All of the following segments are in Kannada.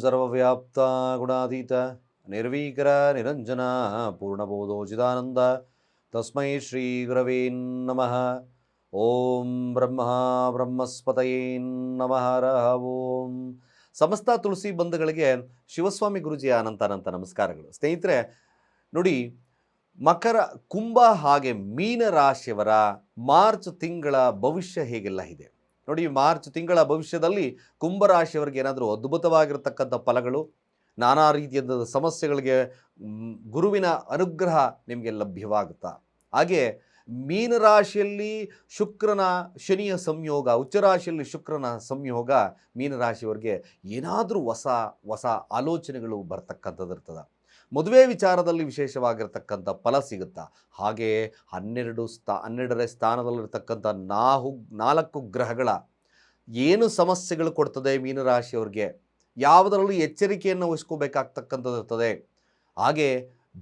ಸರ್ವವ್ಯಾಪ್ತ ಗುಣಾತೀತ ನಿರ್ವೀಕರ ನಿರಂಜನ ಪೂರ್ಣಬೋಧೋಚಿದಾನಂದ ತಸ್ಮೈ ಶ್ರೀ ಗುರವೇ ನಮಃ. ಓಂ ಬ್ರಹ್ಮಸ್ಪತಯೇ ನಮಃ. ಓಂ ಸಮಸ್ತ ತುಳಸಿ ಬಂಧುಗಳಿಗೆ ಶಿವಸ್ವಾಮಿ ಗುರುಜಿಯ ಅನಂತ ನಮಸ್ಕಾರಗಳು. ಸ್ನೇಹಿತರೆ ನೋಡಿ, ಮಕರ ಕುಂಭ ಹಾಗೆ ಮೀನ ರಾಶಿಯವರ ಮಾರ್ಚ್ ತಿಂಗಳ ಭವಿಷ್ಯ ಹೇಗೆಲ್ಲ ಇದೆ ನೋಡಿ. ಮಾರ್ಚ್ ತಿಂಗಳ ಭವಿಷ್ಯದಲ್ಲಿ ಕುಂಭರಾಶಿಯವರಿಗೆ ಏನಾದರೂ ಅದ್ಭುತವಾಗಿರತಕ್ಕಂಥ ಫಲಗಳು, ನಾನಾ ರೀತಿಯಾದ ಸಮಸ್ಯೆಗಳಿಗೆ ಗುರುವಿನ ಅನುಗ್ರಹ ನಿಮಗೆ ಲಭ್ಯವಾಗುತ್ತಾ. ಹಾಗೆ ಮೀನರಾಶಿಯಲ್ಲಿ ಶನಿಯ ಸಂಯೋಗ, ಉಚ್ಚರಾಶಿಯಲ್ಲಿ ಶುಕ್ರನ ಸಂಯೋಗ ಮೀನರಾಶಿಯವರಿಗೆ ಏನಾದರೂ ಹೊಸ ಆಲೋಚನೆಗಳು ಬರ್ತಕ್ಕಂಥದ್ದು ಇರ್ತದೆ. ಮದುವೆ ವಿಚಾರದಲ್ಲಿ ವಿಶೇಷವಾಗಿರ್ತಕ್ಕಂಥ ಫಲ ಸಿಗುತ್ತಾ. ಹಾಗೆಯೇ 12ನೇ ಸ್ಥಾನದಲ್ಲಿರ್ತಕ್ಕಂಥ 4 ಗ್ರಹಗಳ ಏನು ಸಮಸ್ಯೆಗಳು ಕೊಡ್ತದೆ ಮೀನರಾಶಿಯವ್ರಿಗೆ, ಯಾವುದರಲ್ಲೂ ಎಚ್ಚರಿಕೆಯನ್ನು ವಹಿಸ್ಕೋಬೇಕಾಗ್ತಕ್ಕಂಥದ್ದು ಇರ್ತದೆ. ಹಾಗೆ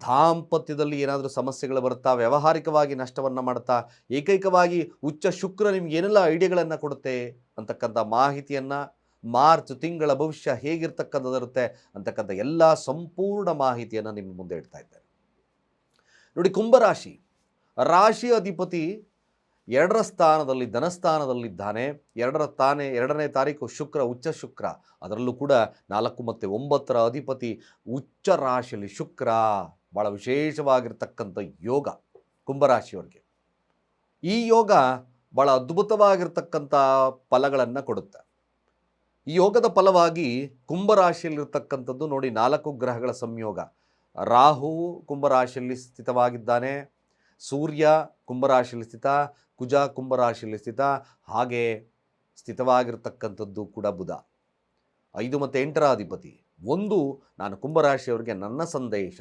ದಾಂಪತ್ಯದಲ್ಲಿ ಏನಾದರೂ ಸಮಸ್ಯೆಗಳು ಬರುತ್ತಾ, ವ್ಯಾವಹಾರಿಕವಾಗಿ ನಷ್ಟವನ್ನು ಮಾಡುತ್ತಾ, ಏಕೈಕವಾಗಿ ಉಚ್ಚ ಶುಕ್ರ ನಿಮ್ಗೆ ಏನೆಲ್ಲ ಐಡಿಯಾಗಳನ್ನು ಕೊಡುತ್ತೆ ಅಂತಕ್ಕಂಥ ಮಾಹಿತಿಯನ್ನು, ಮಾರ್ಚ್ ತಿಂಗಳ ಭವಿಷ್ಯ ಹೇಗಿರ್ತಕ್ಕಂಥದ್ದಿರುತ್ತೆ ಅಂತಕ್ಕಂಥ ಎಲ್ಲ ಸಂಪೂರ್ಣ ಮಾಹಿತಿಯನ್ನು ನಿಮ್ಮ ಮುಂದೆ ಇಡ್ತಾ ಇದ್ದೇನೆ ನೋಡಿ. ಕುಂಭರಾಶಿ ರಾಶಿ ಅಧಿಪತಿ 2ರ ಸ್ಥಾನದಲ್ಲಿ ಧನಸ್ಥಾನದಲ್ಲಿದ್ದಾನೆ. 2ನೇ ತಾರೀಕು ಶುಕ್ರ, ಉಚ್ಚ ಶುಕ್ರ, ಅದರಲ್ಲೂ ಕೂಡ 4 ಮತ್ತು 9ರ ಅಧಿಪತಿ ಉಚ್ಚ ರಾಶಿಯಲ್ಲಿ ಶುಕ್ರ. ಭಾಳ ವಿಶೇಷವಾಗಿರ್ತಕ್ಕಂಥ ಯೋಗ ಕುಂಭರಾಶಿಯವರಿಗೆ. ಈ ಯೋಗ ಭಾಳ ಅದ್ಭುತವಾಗಿರ್ತಕ್ಕಂಥ ಫಲಗಳನ್ನು ಕೊಡುತ್ತೆ. ಈ ಯೋಗದ ಫಲವಾಗಿ ಕುಂಭರಾಶಿಯಲ್ಲಿರ್ತಕ್ಕಂಥದ್ದು ನೋಡಿ, 4 ಗ್ರಹಗಳ ಸಂಯೋಗ. ರಾಹು ಕುಂಭರಾಶಿಯಲ್ಲಿ ಸ್ಥಿತವಾಗಿದ್ದಾನೆ, ಸೂರ್ಯ ಕುಂಭರಾಶಿಯಲ್ಲಿ ಸ್ಥಿತ, ಕುಜ ಕುಂಭರಾಶಿಯಲ್ಲಿ ಸ್ಥಿತ, ಹಾಗೆ ಸ್ಥಿತವಾಗಿರ್ತಕ್ಕಂಥದ್ದು ಕೂಡ ಬುಧ. 5 ಮತ್ತು 8ರ ಅಧಿಪತಿ. ನಾನು ಕುಂಭರಾಶಿಯವರಿಗೆ ನನ್ನ ಸಂದೇಶ,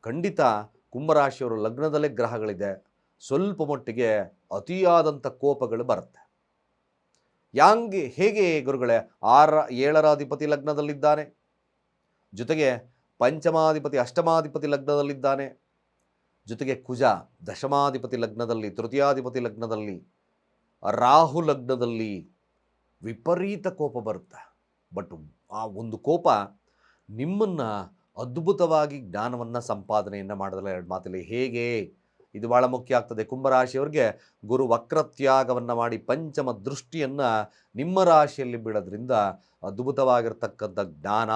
ಖಂಡಿತ ಕುಂಭರಾಶಿಯವರು ಲಗ್ನದಲ್ಲೇ ಗ್ರಹಗಳಿದೆ, ಸ್ವಲ್ಪ ಮಟ್ಟಿಗೆ ಅತಿಯಾದಂಥ ಕೋಪಗಳು ಬರುತ್ತೆ. ಹೇಗೆ ಗುರುಗಳೇ? 7ರ ಅಧಿಪತಿ ಲಗ್ನದಲ್ಲಿದ್ದಾನೆ, ಜೊತೆಗೆ ಪಂಚಮಾಧಿಪತಿ ಅಷ್ಟಮಾಧಿಪತಿ ಲಗ್ನದಲ್ಲಿದ್ದಾನೆ, ಜೊತೆಗೆ ಕುಜ ದಶಮಾಧಿಪತಿ ಲಗ್ನದಲ್ಲಿ, ತೃತೀಯಾಧಿಪತಿ ಲಗ್ನದಲ್ಲಿ, ರಾಹು ಲಗ್ನದಲ್ಲಿ. ವಿಪರೀತ ಕೋಪ ಬರುತ್ತೆ. ಬಟ್ ಆ ಒಂದು ಕೋಪ ನಿಮ್ಮನ್ನು ಅದ್ಭುತವಾಗಿ ಜ್ಞಾನವನ್ನು ಸಂಪಾದನೆಯನ್ನು ಮಾಡೋದಲ್ಲ, 2 ಮಾತಲ್ಲಿ. ಹೇಗೆ? ಇದು ಭಾಳ ಮುಖ್ಯ ಆಗ್ತದೆ. ಕುಂಭರಾಶಿಯವರಿಗೆ ಗುರು ವಕ್ರತ್ಯಾಗವನ್ನು ಮಾಡಿ ಪಂಚಮ ದೃಷ್ಟಿಯನ್ನು ನಿಮ್ಮ ರಾಶಿಯಲ್ಲಿ ಬೀಳೋದ್ರಿಂದ ಅದ್ಭುತವಾಗಿರ್ತಕ್ಕಂಥ ಜ್ಞಾನ,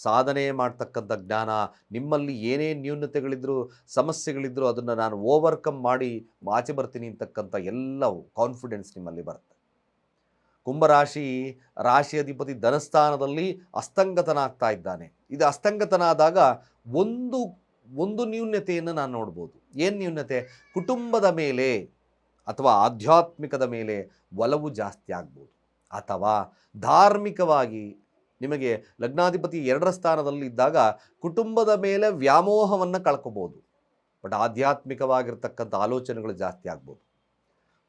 ಸಾಧನೆ ಮಾಡ್ತಕ್ಕಂಥ ಜ್ಞಾನ, ನಿಮ್ಮಲ್ಲಿ ಏನೇ ನ್ಯೂನತೆಗಳಿದ್ದರೂ, ಸಮಸ್ಯೆಗಳಿದ್ದರೂ ಅದನ್ನು ನಾನು ಓವರ್ಕಮ್ ಮಾಡಿ ಆಚೆ ಬರ್ತೀನಿ ಅಂತಕ್ಕಂಥ ಎಲ್ಲ ಕಾನ್ಫಿಡೆನ್ಸ್ ನಿಮ್ಮಲ್ಲಿ ಬರುತ್ತೆ. ರಾಶಿ ಅಧಿಪತಿ ಧನಸ್ಥಾನದಲ್ಲಿ ಅಸ್ತಂಗತನಾಗ್ತಾ ಇದ್ದಾನೆ. ಇದು ಅಸ್ತಂಗತನಾದಾಗ ಒಂದು ನ್ಯೂನತೆಯನ್ನು ನಾನು ನೋಡ್ಬೋದು. ಏನು ನ್ಯೂನತೆ? ಕುಟುಂಬದ ಮೇಲೆ ಅಥವಾ ಆಧ್ಯಾತ್ಮಿಕದ ಮೇಲೆ ಒಲವು ಜಾಸ್ತಿ ಆಗ್ಬೋದು, ಅಥವಾ ಧಾರ್ಮಿಕವಾಗಿ ನಿಮಗೆ ಲಗ್ನಾಧಿಪತಿ 2ರ ಸ್ಥಾನದಲ್ಲಿ ಇದ್ದಾಗ ಕುಟುಂಬದ ಮೇಲೆ ವ್ಯಾಮೋಹವನ್ನು ಕಳ್ಕೊಬೋದು. ಬಟ್ ಆಧ್ಯಾತ್ಮಿಕವಾಗಿರ್ತಕ್ಕಂಥ ಆಲೋಚನೆಗಳು ಜಾಸ್ತಿ ಆಗ್ಬೋದು.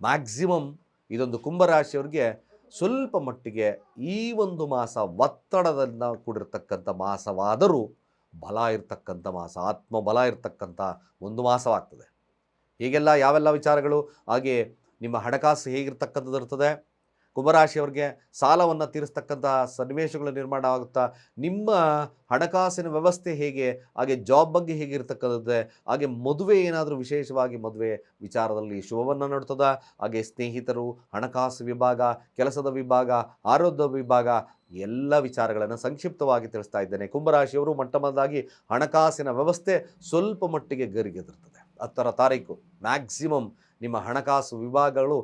ಮ್ಯಾಕ್ಸಿಮಮ್ ಇದೊಂದು ಕುಂಭರಾಶಿಯವ್ರಿಗೆ ಸ್ವಲ್ಪ ಮಟ್ಟಿಗೆ ಈ ಒಂದು ಮಾಸ ಒತ್ತಡದಿಂದ ಕೂಡಿರ್ತಕ್ಕಂಥ ಮಾಸವಾದರೂ ಬಲ ಇರ್ತಕ್ಕಂಥ ಮಾಸ, ಆತ್ಮಬಲ ಇರ್ತಕ್ಕಂಥ ಒಂದು ಮಾಸವಾಗ್ತದೆ. ಹೀಗೆಲ್ಲ ಯಾವೆಲ್ಲ ವಿಚಾರಗಳು, ಹಾಗೆ ನಿಮ್ಮ ಹಣಕಾಸು ಹೇಗಿರ್ತಕ್ಕಂಥದ್ದು ಇರ್ತದೆ. ಕುಂಭರಾಶಿಯವರಿಗೆ ಸಾಲವನ್ನು ತೀರಿಸ್ತಕ್ಕಂಥ ಸನ್ನಿವೇಶಗಳು ನಿರ್ಮಾಣ ಆಗುತ್ತಾ, ನಿಮ್ಮ ಹಣಕಾಸಿನ ವ್ಯವಸ್ಥೆ ಹೇಗೆ, ಹಾಗೆ ಜಾಬ್ ಬಗ್ಗೆ ಹೇಗಿರ್ತಕ್ಕಂಥದ್ದೇ, ಹಾಗೆ ಮದುವೆ ಏನಾದರೂ ವಿಶೇಷವಾಗಿ ಮದುವೆ ವಿಚಾರದಲ್ಲಿ ಶುಭವನ್ನು ನೋಡ್ತದ. ಹಾಗೆ ಸ್ನೇಹಿತರು, ಹಣಕಾಸು ವಿಭಾಗ, ಕೆಲಸದ ವಿಭಾಗ, ಆರೋಗ್ಯ ವಿಭಾಗ, ಎಲ್ಲ ವಿಚಾರಗಳನ್ನು ಸಂಕ್ಷಿಪ್ತವಾಗಿ ತಿಳಿಸ್ತಾ ಇದ್ದೇನೆ. ಕುಂಭರಾಶಿಯವರು ಮೊಟ್ಟಮೊದಲಾಗಿ ಹಣಕಾಸಿನ ವ್ಯವಸ್ಥೆ ಸ್ವಲ್ಪ ಮಟ್ಟಿಗೆ ಗರಿಗೆದಿರ್ತದೆ. 10ರ ತಾರೀಕು ಮ್ಯಾಕ್ಸಿಮಮ್ ನಿಮ್ಮ ಹಣಕಾಸು ವಿಭಾಗಗಳು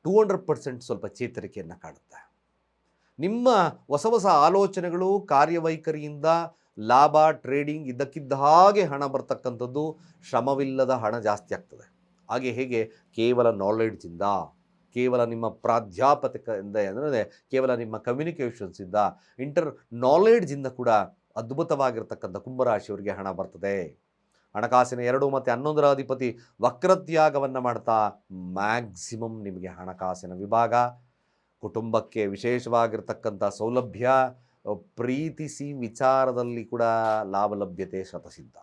200% ಸ್ವಲ್ಪ ಚೇತರಿಕೆಯನ್ನು ಕಾಣುತ್ತೆ. ನಿಮ್ಮ ಹೊಸ ಆಲೋಚನೆಗಳು, ಕಾರ್ಯವೈಖರಿಯಿಂದ ಲಾಭ, ಟ್ರೇಡಿಂಗ್, ಇದ್ದಕ್ಕಿದ್ದ ಹಾಗೆ ಹಣ ಬರ್ತಕ್ಕಂಥದ್ದು, ಶ್ರಮವಿಲ್ಲದ ಹಣ ಜಾಸ್ತಿ ಆಗ್ತದೆ. ಹಾಗೆ ಹೇಗೆ? ಕೇವಲ ನಾಲೆಡ್ಜಿಂದ, ಕೇವಲ ನಿಮ್ಮ ಪ್ರಾಧ್ಯಾಪಕದಿಂದ, ಅಂದರೆ ಕೇವಲ ನಿಮ್ಮ ಕಮ್ಯುನಿಕೇಷನ್ಸಿಂದ, ನಾಲೆಡ್ಜಿಂದ ಕೂಡ ಅದ್ಭುತವಾಗಿರ್ತಕ್ಕಂಥ ಕುಂಭರಾಶಿಯವರಿಗೆ ಹಣ ಬರ್ತದೆ. ಹಣಕಾಸಿನ 2 ಮತ್ತು 11ರ ಅಧಿಪತಿ ವಕ್ರತ್ಯಾಗವನ್ನು ಮಾಡ್ತಾ ಮ್ಯಾಕ್ಸಿಮಮ್ ನಿಮಗೆ ಹಣಕಾಸಿನ ವಿಭಾಗ, ಕುಟುಂಬಕ್ಕೆ ವಿಶೇಷವಾಗಿರ್ತಕ್ಕಂಥ ಸೌಲಭ್ಯ, ಪ್ರೀತಿಸಿ ವಿಚಾರದಲ್ಲಿ ಕೂಡ ಲಾಭ ಲಭ್ಯತೆ ಶತಸಿದ್ಧ.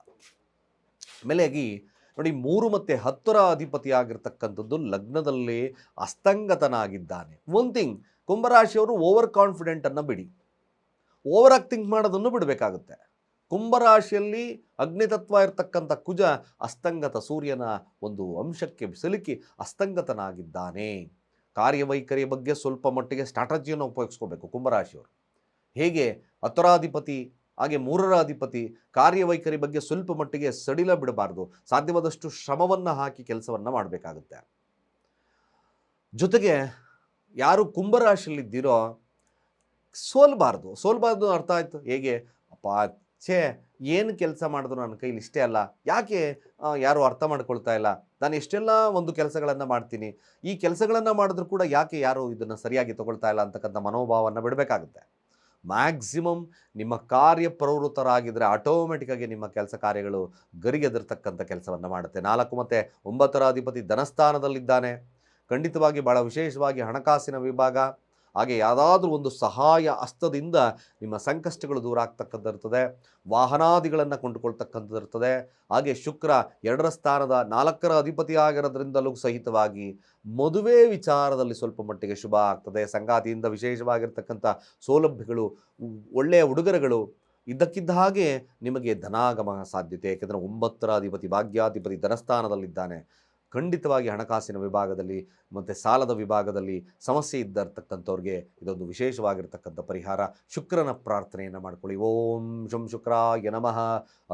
ಆಮೇಲೆಯಾಗಿ ನೋಡಿ, 3 ಮತ್ತು 10ರ ಅಧಿಪತಿಯಾಗಿರ್ತಕ್ಕಂಥದ್ದು ಲಗ್ನದಲ್ಲಿ ಅಸ್ತಂಗತನಾಗಿದ್ದಾನೆ. ಒನ್ ಥಿಂಗ್, ಕುಂಭರಾಶಿಯವರು ಓವರ್ ಕಾನ್ಫಿಡೆಂಟನ್ನು ಬಿಡಿ. ಓವರಾಗಿ ಥಿಂಕ್ ಮಾಡೋದನ್ನು ಬಿಡಬೇಕಾಗುತ್ತೆ. ಕುಂಭರಾಶಿಯಲ್ಲಿ ಅಗ್ನಿತತ್ವ ಇರತಕ್ಕಂಥ ಕುಜ ಅಸ್ತಂಗತ ಸೂರ್ಯನ ಒಂದು ಅಂಶಕ್ಕೆ ಸಿಲುಕಿ ಅಸ್ತಂಗತನಾಗಿದ್ದಾನೆ. ಕಾರ್ಯವೈಖರಿಯ ಬಗ್ಗೆ ಸ್ವಲ್ಪ ಮಟ್ಟಿಗೆ ಸ್ಟ್ರಾಟಜಿಯನ್ನು ಉಪಯೋಗಿಸ್ಕೋಬೇಕು ಕುಂಭರಾಶಿಯವರು. ಹೇಗೆ ಹತ್ತರಾಧಿಪತಿ ಹಾಗೆ ಮೂರರ ಅಧಿಪತಿ ಕಾರ್ಯವೈಖರಿ ಬಗ್ಗೆ ಸ್ವಲ್ಪ ಮಟ್ಟಿಗೆ ಸಡಿಲ ಬಿಡಬಾರ್ದು, ಸಾಧ್ಯವಾದಷ್ಟು ಶ್ರಮವನ್ನು ಹಾಕಿ ಕೆಲಸವನ್ನು ಮಾಡಬೇಕಾಗುತ್ತೆ. ಜೊತೆಗೆ ಯಾರು ಕುಂಭರಾಶಿಯಲ್ಲಿದ್ದೀರೋ ಸೋಲ್ಬಾರ್ದು ಅರ್ಥ ಆಯ್ತು. ಹೇಗೆ ಅಪ್ಪ ಛೇ ಏನು ಕೆಲಸ ಮಾಡಿದ್ರು ನನ್ನ ಕೈಲಿ ಇಷ್ಟೇ ಅಲ್ಲ, ಯಾಕೆ ಯಾರು ಅರ್ಥ ಮಾಡ್ಕೊಳ್ತಾ ಇಲ್ಲ, ನಾನು ಎಷ್ಟೆಲ್ಲ ಒಂದು ಕೆಲಸಗಳನ್ನು ಮಾಡ್ತೀನಿ, ಈ ಕೆಲಸಗಳನ್ನು ಮಾಡಿದ್ರು ಕೂಡ ಯಾಕೆ ಯಾರು ಇದನ್ನು ಸರಿಯಾಗಿ ತಗೊಳ್ತಾ ಇಲ್ಲ ಅಂತಕ್ಕಂಥ ಮನೋಭಾವವನ್ನು ಬಿಡಬೇಕಾಗುತ್ತೆ. ಮ್ಯಾಕ್ಸಿಮಮ್ ನಿಮ್ಮ ಕಾರ್ಯಪ್ರವೃತ್ತರಾಗಿದ್ದರೆ ಆಟೋಮೆಟಿಕ್ಕಾಗಿ ನಿಮ್ಮ ಕೆಲಸ ಕಾರ್ಯಗಳು ಗರಿಗೆದರ್ತಕ್ಕಂಥ ಕೆಲಸವನ್ನು ಮಾಡುತ್ತೆ. 4 ಮತ್ತು 9ರ ಅಧಿಪತಿ ಧನಸ್ಥಾನದಲ್ಲಿದ್ದಾನೆ. ಖಂಡಿತವಾಗಿ ಭಾಳ ವಿಶೇಷವಾಗಿ ಹಣಕಾಸಿನ ವಿಭಾಗ ಹಾಗೆ ಯಾವುದಾದ್ರೂ ಒಂದು ಸಹಾಯ ಹಸ್ತದಿಂದ ನಿಮ್ಮ ಸಂಕಷ್ಟಗಳು ದೂರ ಆಗ್ತಕ್ಕಂಥದ್ದಿರ್ತದೆ. ವಾಹನಾದಿಗಳನ್ನು ಕೊಂಡುಕೊಳ್ತಕ್ಕಂಥದ್ದಿರ್ತದೆ. ಹಾಗೆ ಶುಕ್ರ 2ರ ಸ್ಥಾನದ 4ರ ಅಧಿಪತಿ ಆಗಿರೋದ್ರಿಂದಲೂ ಸಹಿತವಾಗಿ ಮದುವೆ ವಿಚಾರದಲ್ಲಿ ಸ್ವಲ್ಪ ಮಟ್ಟಿಗೆ ಶುಭ ಆಗ್ತದೆ. ಸಂಗಾತಿಯಿಂದ ವಿಶೇಷವಾಗಿರ್ತಕ್ಕಂಥ ಸೌಲಭ್ಯಗಳು, ಒಳ್ಳೆಯ ಉಡುಗೊರೆಗಳು ಇದ್ದಕ್ಕಿದ್ದ ಹಾಗೆ ನಿಮಗೆ ಧನಾಗಮ ಸಾಧ್ಯತೆ. ಏಕೆಂದರೆ 9ರ ಅಧಿಪತಿ ಭಾಗ್ಯಾಧಿಪತಿ ಧನಸ್ಥಾನದಲ್ಲಿದ್ದಾನೆ. ಖಂಡಿತವಾಗಿ ಹಣಕಾಸಿನ ವಿಭಾಗದಲ್ಲಿ ಮತ್ತು ಸಾಲದ ವಿಭಾಗದಲ್ಲಿ ಸಮಸ್ಯೆ ಇದ್ದಿರ್ತಕ್ಕಂಥವ್ರಿಗೆ ಇದೊಂದು ವಿಶೇಷವಾಗಿರ್ತಕ್ಕಂಥ ಪರಿಹಾರ. ಶುಕ್ರನ ಪ್ರಾರ್ಥನೆಯನ್ನು ಮಾಡ್ಕೊಳ್ಳಿ. ಓಂ ಶಂ ಶುಕ್ರಾಯ ನಮಃ.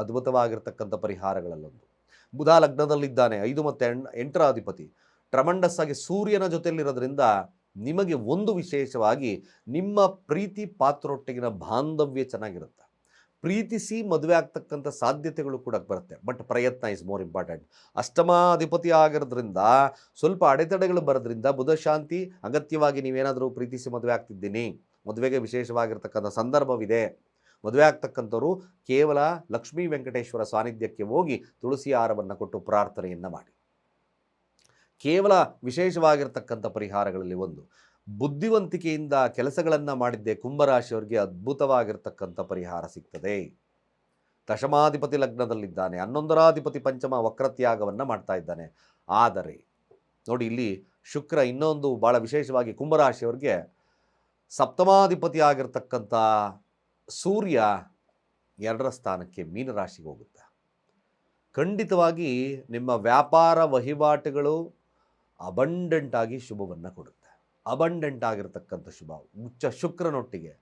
ಅದ್ಭುತವಾಗಿರ್ತಕ್ಕಂಥ ಪರಿಹಾರಗಳಲ್ಲೊಂದು. ಬುಧ ಲಗ್ನದಲ್ಲಿದ್ದಾನೆ. 5 ಮತ್ತು 8ರ ಅಧಿಪತಿ ಟ್ರಮಂಡಸ್ ಆಗಿ ಸೂರ್ಯನ ಜೊತೆಯಲ್ಲಿರೋದ್ರಿಂದ ನಿಮಗೆ ಒಂದು ವಿಶೇಷವಾಗಿ ನಿಮ್ಮ ಪ್ರೀತಿ ಪಾತ್ರೊಟ್ಟಿಗಿನ ಬಾಂಧವ್ಯ ಚೆನ್ನಾಗಿರುತ್ತೆ. ಪ್ರೀತಿಸಿ ಮದುವೆ ಆಗ್ತಕ್ಕಂಥ ಸಾಧ್ಯತೆಗಳು ಕೂಡ ಬರುತ್ತೆ. ಬಟ್ ಪ್ರಯತ್ನ ಇಸ್ ಮೋರ್ ಇಂಪಾರ್ಟೆಂಟ್. ಅಷ್ಟಮಾಧಿಪತಿ ಆಗಿರೋದ್ರಿಂದ ಸ್ವಲ್ಪ ಅಡೆತಡೆಗಳು ಬರೋದ್ರಿಂದ ಬುಧ ಶಾಂತಿ ಅಗತ್ಯವಾಗಿ. ನೀವೇನಾದರೂ ಪ್ರೀತಿಸಿ ಮದುವೆ ಆಗ್ತಿದ್ದೀನಿ, ಮದುವೆಗೆ ವಿಶೇಷವಾಗಿರ್ತಕ್ಕಂಥ ಸಂದರ್ಭವಿದೆ, ಮದುವೆ ಆಗ್ತಕ್ಕಂಥವ್ರು ಕೇವಲ ಲಕ್ಷ್ಮೀ ವೆಂಕಟೇಶ್ವರ ಸಾನ್ನಿಧ್ಯಕ್ಕೆ ಹೋಗಿ ತುಳಸಿ ಹಾರವನ್ನು ಕೊಟ್ಟು ಪ್ರಾರ್ಥನೆಯನ್ನು ಮಾಡಿ. ಕೇವಲ ವಿಶೇಷವಾಗಿರ್ತಕ್ಕಂಥ ಪರಿಹಾರಗಳಲ್ಲಿ ಒಂದು ಬುದ್ಧಿವಂತಿಕೆಯಿಂದ ಕೆಲಸಗಳನ್ನು ಮಾಡಿದ್ದೆ ಕುಂಭರಾಶಿಯವರಿಗೆ ಅದ್ಭುತವಾಗಿರ್ತಕ್ಕಂಥ ಪರಿಹಾರ ಸಿಗ್ತದೆ. ದಶಮಾಧಿಪತಿ ಲಗ್ನದಲ್ಲಿದ್ದಾನೆ. 11ರಾಧಿಪತಿ ಪಂಚಮ ವಕ್ರತ್ಯಾಗವನ್ನು ಮಾಡ್ತಾ ಇದ್ದಾನೆ. ಆದರೆ ನೋಡಿ, ಇಲ್ಲಿ ಶುಕ್ರ ಇನ್ನೊಂದು ಭಾಳ ವಿಶೇಷವಾಗಿ ಕುಂಭರಾಶಿಯವರಿಗೆ ಸಪ್ತಮಾಧಿಪತಿ ಆಗಿರ್ತಕ್ಕಂಥ ಸೂರ್ಯ 2ರ ಸ್ಥಾನಕ್ಕೆ ಮೀನರಾಶಿಗೆ ಹೋಗುತ್ತೆ. ಖಂಡಿತವಾಗಿ ನಿಮ್ಮ ವ್ಯಾಪಾರ ವಹಿವಾಟುಗಳು ಅಬಂಡೆಂಟ್ ಆಗಿ ಶುಭವನ್ನು ಕೊಡುತ್ತೆ. ಅಬಂಡೆಂಟ್ ಆಗಿರ್ತಕ್ಕಂಥ ಶುಭ ಉಚ್ಚ ಶುಕ್ರನೊಟ್ಟಿಗೆ.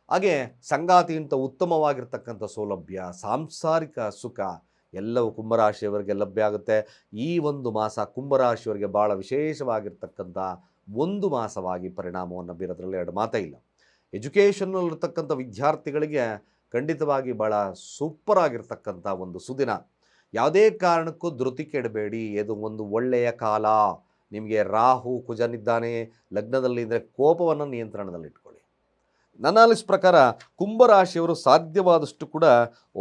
ಹಾಗೆ ಸಂಗಾತಿಗಿಂತ ಉತ್ತಮವಾಗಿರ್ತಕ್ಕಂಥ ಸೌಲಭ್ಯ, ಸಾಂಸಾರಿಕ ಸುಖ ಎಲ್ಲವೂ ಕುಂಭರಾಶಿಯವರಿಗೆ ಲಭ್ಯ ಆಗುತ್ತೆ. ಈ ಒಂದು ಮಾಸ ಕುಂಭರಾಶಿಯವರಿಗೆ ಭಾಳ ವಿಶೇಷವಾಗಿರ್ತಕ್ಕಂಥ ಒಂದು ಮಾಸವಾಗಿ ಪರಿಣಾಮವನ್ನು ಬೀರೋದ್ರಲ್ಲಿ ಎರಡು ಮಾತೇ ಇಲ್ಲ. ಎಜುಕೇಷನ್ನಲ್ಲಿರ್ತಕ್ಕಂಥ ವಿದ್ಯಾರ್ಥಿಗಳಿಗೆ ಖಂಡಿತವಾಗಿ ಭಾಳ ಸೂಪರ್ ಆಗಿರ್ತಕ್ಕಂಥ ಒಂದು ಸುದಿನ. ಯಾವುದೇ ಕಾರಣಕ್ಕೂ ಧೃತಿ ಕೆಡಬೇಡಿ. ಇದು ಒಂದು ಒಳ್ಳೆಯ ಕಾಲ. ನಿಮಗೆ ರಾಹು ಕುಜನಿದ್ದಾನೆ ಲಗ್ನದಲ್ಲಿ ಇದ್ದರೆ ಕೋಪವನ್ನು ನಿಯಂತ್ರಣದಲ್ಲಿಟ್ಕೊಳ್ಳಿ. ನನ್ನ ಅನಿಸ್ ಪ್ರಕಾರ ಕುಂಭರಾಶಿಯವರು ಸಾಧ್ಯವಾದಷ್ಟು ಕೂಡ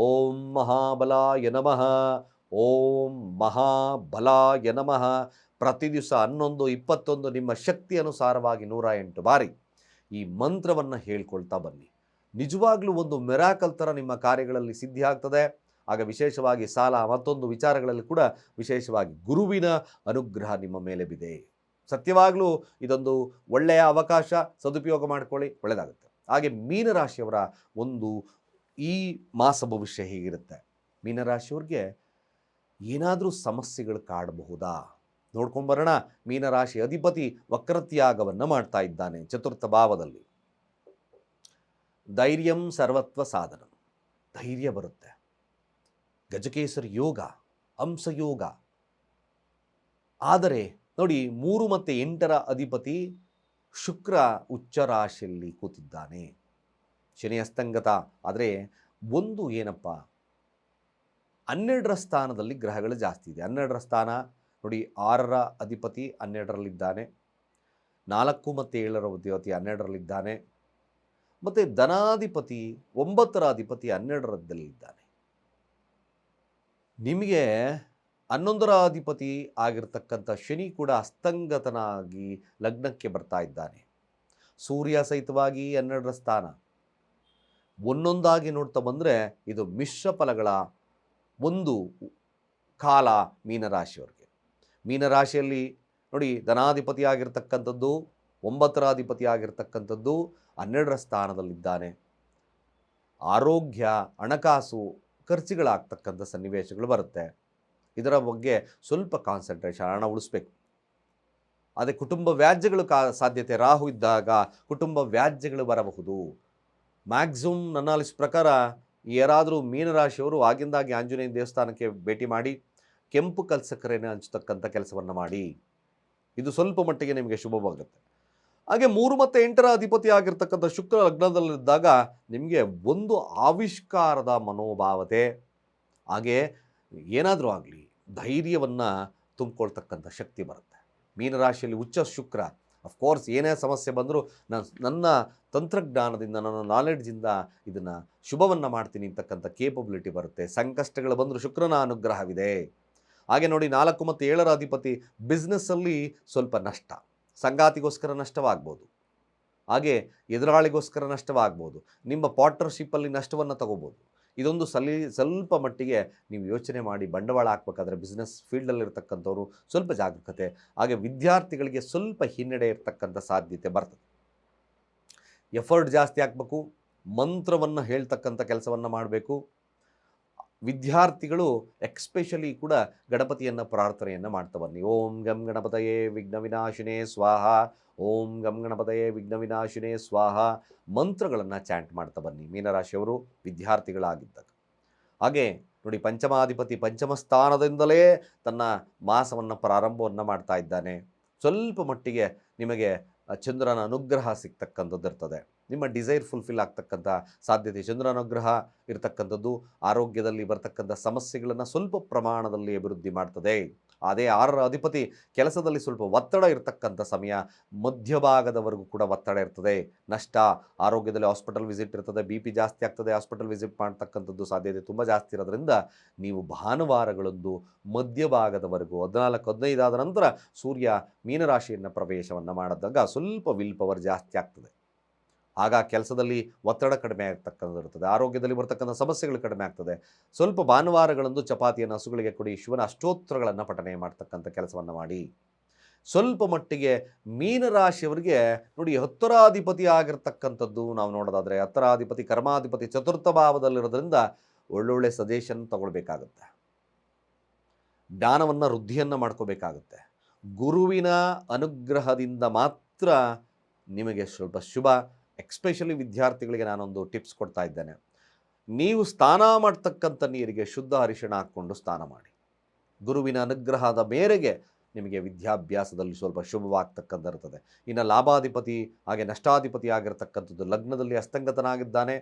ಓಂ ಮಹಾಬಲಾಯ ನಮಃ, ಓಂ ಮಹಾಬಲಾಯ ನಮಃ ಪ್ರತಿ ದಿವಸ 11, 21 ನಿಮ್ಮ ಶಕ್ತಿ ಅನುಸಾರವಾಗಿ 108 ಬಾರಿ ಈ ಮಂತ್ರವನ್ನು ಹೇಳ್ಕೊಳ್ತಾ ಬನ್ನಿ. ನಿಜವಾಗ್ಲೂ ಒಂದು ಮಿರಾಕಲ್ ಥರ ನಿಮ್ಮ ಕಾರ್ಯಗಳಲ್ಲಿ ಸಿದ್ಧಿ ಆಗ್ತದೆ. ಆಗ ವಿಶೇಷವಾಗಿ ಸಾಲ ಮತ್ತೊಂದು ವಿಚಾರಗಳಲ್ಲಿ ಕೂಡ ವಿಶೇಷವಾಗಿ ಗುರುವಿನ ಅನುಗ್ರಹ ನಿಮ್ಮ ಮೇಲೆ ಬಿದೆ. ಸತ್ಯವಾಗಲೂ ಇದೊಂದು ಒಳ್ಳೆಯ ಅವಕಾಶ, ಸದುಪಯೋಗ ಮಾಡಿಕೊಳ್ಳಿ, ಒಳ್ಳೆಯದಾಗುತ್ತೆ. ಹಾಗೆ ಮೀನರಾಶಿಯವರ ಒಂದು ಈ ಮಾಸ ಭವಿಷ್ಯ ಹೀಗಿರುತ್ತೆ. ಮೀನರಾಶಿಯವ್ರಿಗೆ ಏನಾದರೂ ಸಮಸ್ಯೆಗಳು ಕಾಡಬಹುದಾ ನೋಡ್ಕೊಂಬರೋಣ. ಮೀನರಾಶಿ ಅಧಿಪತಿ ವಕ್ರತ್ಯಾಗವನ್ನು ಮಾಡ್ತಾ ಇದ್ದಾನೆ 4ಥ ಭಾವದಲ್ಲಿ. ಧೈರ್ಯಂ ಸರ್ವತ್ವ ಸಾಧನ, ಧೈರ್ಯ ಬರುತ್ತೆ. ಗಜಕೇಸರಿ ಯೋಗ, ಹಂಸಯೋಗ. ಆದರೆ ನೋಡಿ, 3 ಮತ್ತು 8ರ ಅಧಿಪತಿ ಶುಕ್ರ ಉಚ್ಚ ರಾಶಿಯಲ್ಲಿ ಕೂತಿದ್ದಾನೆ. ಶನಿ ಅಸ್ತಂಗತ. ಆದರೆ ಒಂದು ಏನಪ್ಪ, 12ರ ಸ್ಥಾನದಲ್ಲಿ ಗ್ರಹಗಳು ಜಾಸ್ತಿ ಇದೆ. 12ರ ಸ್ಥಾನ ನೋಡಿ, 6ರ ಅಧಿಪತಿ 12ರಲ್ಲಿದ್ದಾನೆ, 4 ಮತ್ತು 7ರ ಅಧಿಪತಿ 12ರಲ್ಲಿದ್ದಾನೆ, ಮತ್ತು ಧನಾಧಿಪತಿ 9ರ ಅಧಿಪತಿ 12ರಲ್ಲಿದ್ದಾನೆ. ನಿಮಗೆ 11ರ ಅಧಿಪತಿ ಆಗಿರ್ತಕ್ಕಂಥ ಶನಿ ಕೂಡ ಅಸ್ತಂಗತನಾಗಿ ಲಗ್ನಕ್ಕೆ ಬರ್ತಾ ಇದ್ದಾನೆ. ಸೂರ್ಯ ಸಹಿತವಾಗಿ 12ರ ಸ್ಥಾನ. ಒಂದೊಂದಾಗಿ ನೋಡ್ತಾ ಬಂದರೆ ಇದು ಮಿಶ್ರ ಫಲಗಳ ಒಂದು ಕಾಲ ಮೀನರಾಶಿಯವರಿಗೆ. ಮೀನರಾಶಿಯಲ್ಲಿ ನೋಡಿ, ಧನಾಧಿಪತಿ ಆಗಿರ್ತಕ್ಕಂಥದ್ದು 9ರ ಅಧಿಪತಿ ಆಗಿರ್ತಕ್ಕಂಥದ್ದು 12ರ ಸ್ಥಾನದಲ್ಲಿದ್ದಾನೆ. ಆರೋಗ್ಯ, ಹಣಕಾಸು ಖರ್ಚುಗಳಾಗ್ತಕ್ಕಂಥ ಸನ್ನಿವೇಶಗಳು ಬರುತ್ತೆ. ಇದರ ಬಗ್ಗೆ ಸ್ವಲ್ಪ ಕಾನ್ಸಂಟ್ರೇಷನ್, ಹಣ ಉಳಿಸ್ಬೇಕು. ಅದೇ ಕುಟುಂಬ ವ್ಯಾಜ್ಯಗಳು ಸಾಧ್ಯತೆ, ರಾಹು ಇದ್ದಾಗ ಕುಟುಂಬ ವ್ಯಾಜ್ಯಗಳು ಬರಬಹುದು. ಮ್ಯಾಕ್ಸಿಮಮ್ ನನ್ನ ಅನಿಸಿದ ಪ್ರಕಾರ ಯಾರಾದರೂ ಮೀನರಾಶಿಯವರು ಆಗಿಂದಾಗಿ ಆಂಜನೇಯ ದೇವಸ್ಥಾನಕ್ಕೆ ಭೇಟಿ ಮಾಡಿ ಕೆಂಪು ಕಲ್ಸಕ್ಕರೆಯನ್ನು ಹಂಚತಕ್ಕಂಥ ಕೆಲಸವನ್ನು ಮಾಡಿ. ಇದು ಸ್ವಲ್ಪ ಮಟ್ಟಿಗೆ ನಿಮಗೆ ಶುಭವಾಗುತ್ತೆ. ಹಾಗೆ 3 ಮತ್ತು 8ರ ಅಧಿಪತಿ ಆಗಿರ್ತಕ್ಕಂಥ ಶುಕ್ರ ಲಗ್ನದಲ್ಲಿದ್ದಾಗ ನಿಮಗೆ ಒಂದು ಆವಿಷ್ಕಾರದ ಮನೋಭಾವತೆ, ಹಾಗೆ ಏನಾದರೂ ಆಗಲಿ ಧೈರ್ಯವನ್ನು ತುಂಬಿಕೊಳ್ತಕ್ಕಂಥ ಶಕ್ತಿ ಬರುತ್ತೆ. ಮೀನರಾಶಿಯಲ್ಲಿ ಉಚ್ಚ ಶುಕ್ರ, ಅಫ್ಕೋರ್ಸ್ ಏನೇ ಸಮಸ್ಯೆ ಬಂದರೂ ನನ್ನ ತಂತ್ರಜ್ಞಾನದಿಂದ, ನನ್ನ ನಾಲೆಡ್ಜಿಂದ ಇದನ್ನು ಶುಭವನ್ನು ಮಾಡ್ತೀನಿ ಅಂತಕ್ಕಂಥ ಕೇಪಬಿಲಿಟಿ ಬರುತ್ತೆ. ಸಂಕಷ್ಟಗಳು ಬಂದರೂ ಶುಕ್ರನ ಅನುಗ್ರಹವಿದೆ. ಹಾಗೆ ನೋಡಿ, 4 ಮತ್ತು 7ರ ಅಧಿಪತಿ ಬಿಸ್ನೆಸ್ಸಲ್ಲಿ ಸ್ವಲ್ಪ ನಷ್ಟ, ಸಂಗಾತಿಗೋಸ್ಕರ ನಷ್ಟವಾಗ್ಬೋದು, ಹಾಗೆ ಎದುರಾಳಿಗೋಸ್ಕರ ನಷ್ಟವಾಗ್ಬೋದು, ನಿಮ್ಮ ಪಾರ್ಟ್ನರ್ಶಿಪ್ಪಲ್ಲಿ ನಷ್ಟವನ್ನು ತಗೋಬೋದು. ಇದೊಂದು ಸ್ವಲ್ಪ ಮಟ್ಟಿಗೆ ನೀವು ಯೋಚನೆ ಮಾಡಿ ಬಂಡವಾಳ ಹಾಕಬೇಕಾದ್ರೆ ಬಿಸ್ನೆಸ್ ಫೀಲ್ಡಲ್ಲಿರ್ತಕ್ಕಂಥವ್ರು ಸ್ವಲ್ಪ ಜಾಗರೂಕತೆ. ಹಾಗೆ ವಿದ್ಯಾರ್ಥಿಗಳಿಗೆ ಸ್ವಲ್ಪ ಹಿನ್ನಡೆ ಇರತಕ್ಕಂಥ ಸಾಧ್ಯತೆ ಬರ್ತದೆ. ಎಫರ್ಟ್ ಜಾಸ್ತಿ ಹಾಕಬೇಕು, ಮಂತ್ರವನ್ನು ಹೇಳ್ತಕ್ಕಂಥ ಕೆಲಸವನ್ನು ಮಾಡಬೇಕು. ವಿದ್ಯಾರ್ಥಿಗಳು ಎಕ್ಸ್ಪೆಷಲಿ ಕೂಡ ಗಣಪತಿಯನ್ನು ಪ್ರಾರ್ಥನೆಯನ್ನು ಮಾಡ್ತಾ ಬನ್ನಿ. ಓಂ ಗಂ ಗಣಪತಯೇ ವಿಘ್ನ ವಿನಾಶಿನೇ ಸ್ವಾಹ, ಓಂ ಗಂ ಗಣಪತಯೇ ವಿಘ್ನ ವಿನಾಶಿನೇ ಸ್ವಾಹ ಮಂತ್ರಗಳನ್ನು ಚಾಂಟ್ ಮಾಡ್ತಾ ಬನ್ನಿ ಮೀನರಾಶಿಯವರು ವಿದ್ಯಾರ್ಥಿಗಳಾಗಿದ್ದಾಗ. ಹಾಗೆ ನೋಡಿ, ಪಂಚಮಾಧಿಪತಿ ಪಂಚಮ ಸ್ಥಾನದಿಂದಲೇ ತನ್ನ ಮಾಸವನ್ನು ಪ್ರಾರಂಭವನ್ನು ಮಾಡ್ತಾ ಇದ್ದಾನೆ. ಸ್ವಲ್ಪ ಮಟ್ಟಿಗೆ ನಿಮಗೆ ಚಂದ್ರನ ಅನುಗ್ರಹ ಸಿಗ್ತಕ್ಕಂಥದ್ದು ಇರ್ತದೆ. ನಿಮ್ಮ ಡಿಸೈರ್ ಫುಲ್ಫಿಲ್ ಆಗ್ತಕ್ಕಂಥ ಸಾಧ್ಯತೆ, ಚಂದ್ರನ ಅನುಗ್ರಹ ಇರತಕ್ಕಂಥದ್ದು ಆರೋಗ್ಯದಲ್ಲಿ ಬರ್ತಕ್ಕಂಥ ಸಮಸ್ಯೆಗಳನ್ನು ಸ್ವಲ್ಪ ಪ್ರಮಾಣದಲ್ಲಿ ಅಭಿವೃದ್ಧಿ ಮಾಡ್ತದೆ. ಅದೇ 6ರ ಅಧಿಪತಿ ಕೆಲಸದಲ್ಲಿ ಸ್ವಲ್ಪ ಒತ್ತಡ ಇರತಕ್ಕಂಥ ಸಮಯ, ಮಧ್ಯಭಾಗದವರೆಗೂ ಕೂಡ ಒತ್ತಡ ಇರ್ತದೆ. ನಷ್ಟ, ಆರೋಗ್ಯದಲ್ಲಿ ಹಾಸ್ಪಿಟಲ್ ವಿಸಿಟ್ ಇರ್ತದೆ, BP ಜಾಸ್ತಿ ಆಗ್ತದೆ, ಹಾಸ್ಪಿಟಲ್ ವಿಸಿಟ್ ಮಾಡ್ತಕ್ಕಂಥದ್ದು ಸಾಧ್ಯತೆ ತುಂಬ ಜಾಸ್ತಿ ಇರೋದ್ರಿಂದ ನೀವು ಭಾನುವಾರಗಳೊಂದು ಮಧ್ಯಭಾಗದವರೆಗೂ 14-15 ಆದ ನಂತರ ಸೂರ್ಯ ಮೀನರಾಶಿಯನ್ನು ಪ್ರವೇಶವನ್ನು ಮಾಡಿದಾಗ ಸ್ವಲ್ಪ ವಿಲ್ ಪವರ್ ಜಾಸ್ತಿ ಆಗ್ತದೆ. ಆಗ ಕೆಲಸದಲ್ಲಿ ಒತ್ತಡ ಕಡಿಮೆ ಆಗ್ತಕ್ಕಂಥದ್ದು ಇರ್ತದೆ, ಆರೋಗ್ಯದಲ್ಲಿ ಬರ್ತಕ್ಕಂಥ ಸಮಸ್ಯೆಗಳು ಕಡಿಮೆ ಆಗ್ತದೆ. ಸ್ವಲ್ಪ ಭಾನುವಾರಗಳಂದು ಚಪಾತಿಯನ್ನು ಹಸುಗಳಿಗೆ ಕೊಡಿ, ಶಿವನ ಅಷ್ಟೋತ್ತರಗಳನ್ನು ಪಠನೆ ಮಾಡ್ತಕ್ಕಂಥ ಕೆಲಸವನ್ನು ಮಾಡಿ. ಸ್ವಲ್ಪ ಮಟ್ಟಿಗೆ ಮೀನರಾಶಿಯವರಿಗೆ ನೋಡಿ, 10ರಾಧಿಪತಿ ಆಗಿರ್ತಕ್ಕಂಥದ್ದು ನಾವು ನೋಡೋದಾದರೆ 10ರಾಧಿಪತಿ ಕರ್ಮಾಧಿಪತಿ ಚತುರ್ಥ ಭಾವದಲ್ಲಿರೋದ್ರಿಂದ ಒಳ್ಳೊಳ್ಳೆ ಸಜೆಷನ್ ತಗೊಳ್ಬೇಕಾಗುತ್ತೆ, ಜ್ಞಾನವನ್ನು ವೃದ್ಧಿಯನ್ನು ಮಾಡ್ಕೋಬೇಕಾಗುತ್ತೆ. ಗುರುವಿನ ಅನುಗ್ರಹದಿಂದ ಮಾತ್ರ ನಿಮಗೆ ಸ್ವಲ್ಪ ಶುಭ. ಎಕ್ಸ್ಪೆಷಲಿ ವಿದ್ಯಾರ್ಥಿಗಳಿಗೆ ನಾನೊಂದು ಟಿಪ್ಸ್ ಕೊಡ್ತಾ ಇದ್ದೇನೆ. ನೀವು ಸ್ನಾನ ಮಾಡ್ತಕ್ಕಂಥ ನೀರಿಗೆ ಶುದ್ಧ ಅರಿಶಿಣ ಹಾಕ್ಕೊಂಡು ಸ್ನಾನ ಮಾಡಿ. ಗುರುವಿನ ಅನುಗ್ರಹದ ಮೇರೆಗೆ ನಿಮಗೆ ವಿದ್ಯಾಭ್ಯಾಸದಲ್ಲಿ ಸ್ವಲ್ಪ ಶುಭವಾಗ್ತಕ್ಕಂಥ ಇರ್ತದೆ. ಇನ್ನು ಲಾಭಾಧಿಪತಿ ಹಾಗೆ ನಷ್ಟಾಧಿಪತಿ ಆಗಿರ್ತಕ್ಕಂಥದ್ದು ಲಗ್ನದಲ್ಲಿ ಹಸ್ತಂಗತನಾಗಿದ್ದಾನೆ.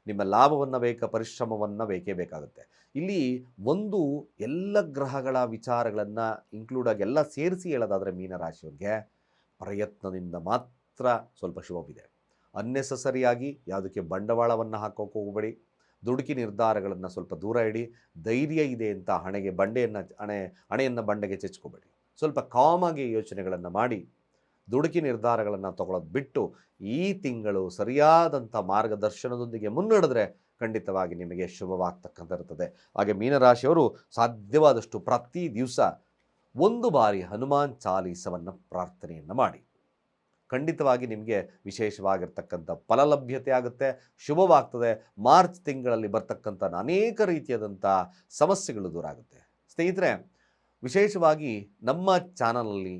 ನಿಮ್ಮ ಲಾಭವನ್ನು ಪರಿಶ್ರಮವನ್ನು ಬೇಕೇ ಬೇಕಾಗುತ್ತೆ. ಇಲ್ಲಿ ಒಂದು ಎಲ್ಲ ಗ್ರಹಗಳ ವಿಚಾರಗಳನ್ನು ಇನ್ಕ್ಲೂಡ್ ಆಗಿ ಎಲ್ಲ ಸೇರಿಸಿ ಹೇಳೋದಾದರೆ ಮೀನರಾಶಿಯವರಿಗೆ ಪ್ರಯತ್ನದಿಂದ ಮಾತ್ರ ಸ್ವಲ್ಪ ಶುಭವಿದೆ. ಅನ್ನೆಸಸರಿಯಾಗಿ ಯಾವುದಕ್ಕೆ ಬಂಡವಾಳವನ್ನು ಹಾಕೋಕೆ ಹೋಗಬೇಡಿ. ದುಡುಕಿ ನಿರ್ಧಾರಗಳನ್ನು ಸ್ವಲ್ಪ ದೂರ ಇಡಿ. ಧೈರ್ಯ ಇದೆ ಅಂತ ಹಣೆಯನ್ನು ಬಂಡೆಗೆ ಚೆಚ್ಕೋಬೇಡಿ. ಸ್ವಲ್ಪ ಕಾಮಾಗಿ ಯೋಚನೆಗಳನ್ನು ಮಾಡಿ ದುಡುಕಿ ನಿರ್ಧಾರಗಳನ್ನು ತಗೊಳ್ಳೋದು ಬಿಟ್ಟು ಈ ತಿಂಗಳು ಸರಿಯಾದಂಥ ಮಾರ್ಗದರ್ಶನದೊಂದಿಗೆ ಮುನ್ನಡೆದ್ರೆ ಖಂಡಿತವಾಗಿ ನಿಮಗೆ ಶುಭವಾಗ್ತಕ್ಕಂಥ ಇರ್ತದೆ. ಹಾಗೆ ಮೀನರಾಶಿಯವರು ಸಾಧ್ಯವಾದಷ್ಟು ಪ್ರತಿ ದಿವಸ 1 ಬಾರಿ ಹನುಮಾನ್ ಚಾಲೀಸವನ್ನು ಪ್ರಾರ್ಥನೆಯನ್ನು ಮಾಡಿ. ಖಂಡಿತವಾಗಿ ನಿಮಗೆ ವಿಶೇಷವಾಗಿರ್ತಕ್ಕಂಥ ಫಲಲಭ್ಯತೆ ಆಗುತ್ತೆ, ಶುಭವಾಗ್ತದೆ. ಮಾರ್ಚ್ ತಿಂಗಳಲ್ಲಿ ಬರ್ತಕ್ಕಂಥ ಅನೇಕ ರೀತಿಯಾದಂಥ ಸಮಸ್ಯೆಗಳು ದೂರ ಆಗುತ್ತೆ. ಸ್ನೇಹಿತರೆ, ವಿಶೇಷವಾಗಿ ನಮ್ಮ ಚಾನಲಲ್ಲಿ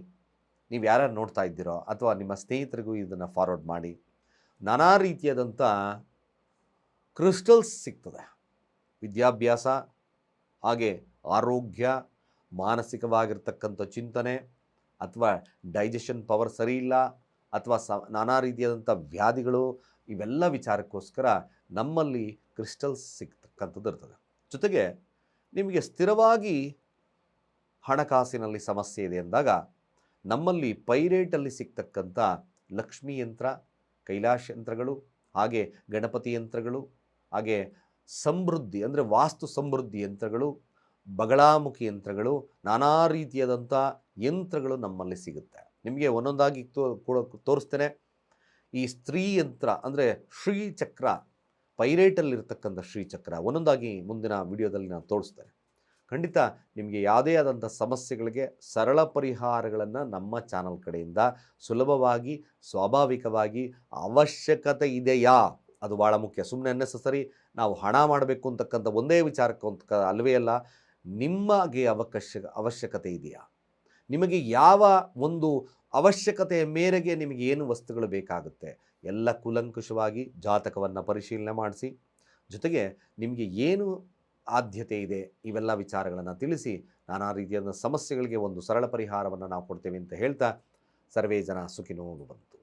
ನೀವು ಯಾರ್ಯಾರು ನೋಡ್ತಾ ಇದ್ದೀರೋ ಅಥವಾ ನಿಮ್ಮ ಸ್ನೇಹಿತರಿಗೂ ಇದನ್ನು ಫಾರ್ವರ್ಡ್ ಮಾಡಿ. ನಾನಾ ರೀತಿಯಾದಂಥ ಕ್ರಿಸ್ಟಲ್ಸ್ ಸಿಗ್ತದೆ. ವಿದ್ಯಾಭ್ಯಾಸ, ಹಾಗೆ ಆರೋಗ್ಯ, ಮಾನಸಿಕವಾಗಿರ್ತಕ್ಕಂಥ ಚಿಂತನೆ, ಅಥವಾ ಡೈಜೆಷನ್ ಪವರ್ ಸರಿ ಇಲ್ಲ, ಅಥವಾ ನಾನಾ ರೀತಿಯಾದಂಥ ವ್ಯಾಧಿಗಳು, ಇವೆಲ್ಲ ವಿಚಾರಕ್ಕೋಸ್ಕರ ನಮ್ಮಲ್ಲಿ ಕ್ರಿಸ್ಟಲ್ಸ್ ಸಿಗ್ತಕ್ಕಂಥದ್ದು ಇರ್ತದೆ. ಜೊತೆಗೆ ನಿಮಗೆ ಸ್ಥಿರವಾಗಿ ಹಣಕಾಸಿನಲ್ಲಿ ಸಮಸ್ಯೆ ಇದೆ ಅಂದಾಗ ನಮ್ಮಲ್ಲಿ ಪೈರೇಟಲ್ಲಿ ಸಿಗ್ತಕ್ಕಂಥ ಲಕ್ಷ್ಮೀ ಯಂತ್ರ, ಕೈಲಾಶ ಯಂತ್ರಗಳು, ಹಾಗೆ ಗಣಪತಿ ಯಂತ್ರಗಳು, ಹಾಗೆ ಸಮೃದ್ಧಿ ಅಂದರೆ ವಾಸ್ತು ಸಮೃದ್ಧಿ ಯಂತ್ರಗಳು, ಬಗಳಾಮುಖಿ ಯಂತ್ರಗಳು, ನಾನಾ ರೀತಿಯಾದಂಥ ಯಂತ್ರಗಳು ನಮ್ಮಲ್ಲಿ ಸಿಗುತ್ತೆ. ನಿಮಗೆ ಒಂದೊಂದಾಗಿ ತೋರಿಸ್ತೇನೆ. ಈ ಸ್ತ್ರೀ ಯಂತ್ರ ಅಂದರೆ ಶ್ರೀಚಕ್ರ, ಪೈರೇಟಲ್ಲಿರ್ತಕ್ಕಂಥ ಶ್ರೀಚಕ್ರ ಒಂದೊಂದಾಗಿ ಮುಂದಿನ ವಿಡಿಯೋದಲ್ಲಿ ನಾನು ತೋರಿಸ್ತೇನೆ. ಖಂಡಿತ ನಿಮಗೆ ಯಾವುದೇ ಆದಂಥ ಸಮಸ್ಯೆಗಳಿಗೆ ಸರಳ ಪರಿಹಾರಗಳನ್ನು ನಮ್ಮ ಚಾನಲ್ ಕಡೆಯಿಂದ ಸುಲಭವಾಗಿ ಸ್ವಾಭಾವಿಕವಾಗಿ ಅವಶ್ಯಕತೆ ಇದೆಯಾ ಅದು ಭಾಳ ಮುಖ್ಯ. ಸುಮ್ಮನೆ ಅನ್ನೆಸೆಸರಿ ನಾವು ಹಣ ಮಾಡಬೇಕು ಅಂತಕ್ಕಂಥ ಒಂದೇ ವಿಚಾರಕ್ಕೆ ಅಲ್ಲವೇ ಅಲ್ಲ, ನಿಮಗೆ ಅವಶ್ಯಕತೆ ಇದೆಯಾ? ನಿಮಗೆ ಯಾವ ಒಂದು ಅವಶ್ಯಕತೆಯ ಮೇರೆಗೆ ನಿಮಗೆ ಏನು ವಸ್ತುಗಳು ಬೇಕಾಗುತ್ತೆ ಎಲ್ಲ ಕೂಲಂಕುಷವಾಗಿ ಜಾತಕವನ್ನು ಪರಿಶೀಲನೆ ಮಾಡಿಸಿ, ಜೊತೆಗೆ ನಿಮಗೆ ಏನು ಆದ್ಯತೆ ಇದೆ ಇವೆಲ್ಲ ವಿಚಾರಗಳನ್ನು ತಿಳಿಸಿ, ನಾನಾ ರೀತಿಯಾದ ಸಮಸ್ಯೆಗಳಿಗೆ ಒಂದು ಸರಳ ಪರಿಹಾರವನ್ನು ನಾವು ಕೊಡ್ತೇವೆ ಅಂತ ಹೇಳ್ತಾ, ಸರ್ವೇ ಜನ ಸುಖಿನೋ ಭವಂತು.